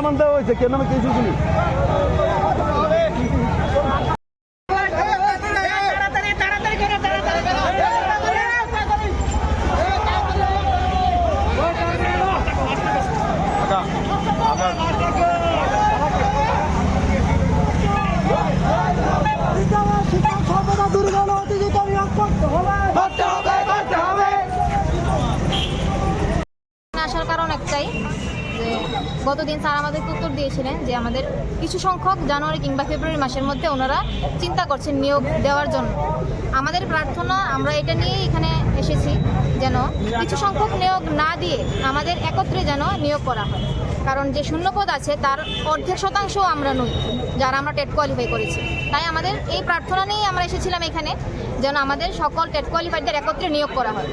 সামান দেওয়া হয়েছে, কেন আমি কিছু শুনি। আসার কারণ একটাই যে গতদিন স্যার আমাদেরকে উত্তর দিয়েছিলেন যে আমাদের কিছু সংখ্যক জানুয়ারি কিংবা ফেব্রুয়ারি মাসের মধ্যে ওনারা চিন্তা করছেন নিয়োগ দেওয়ার জন্য। আমাদের প্রার্থনা, আমরা এটা নিয়েই এখানে এসেছি, যেন কিছু সংখ্যক নিয়োগ না দিয়ে আমাদের একত্রে যেন নিয়োগ করা হয়। কারণ যে শূন্যপদ আছে তার অর্ধেক শতাংশও আমরা নই যারা আমরা টেট কোয়ালিফাই করেছি। তাই আমাদের এই প্রার্থনা নিয়েই আমরা এসেছিলাম এখানে, যেন আমাদের সকল টেট কোয়ালিফাইডদের একত্রে নিয়োগ করা হয়।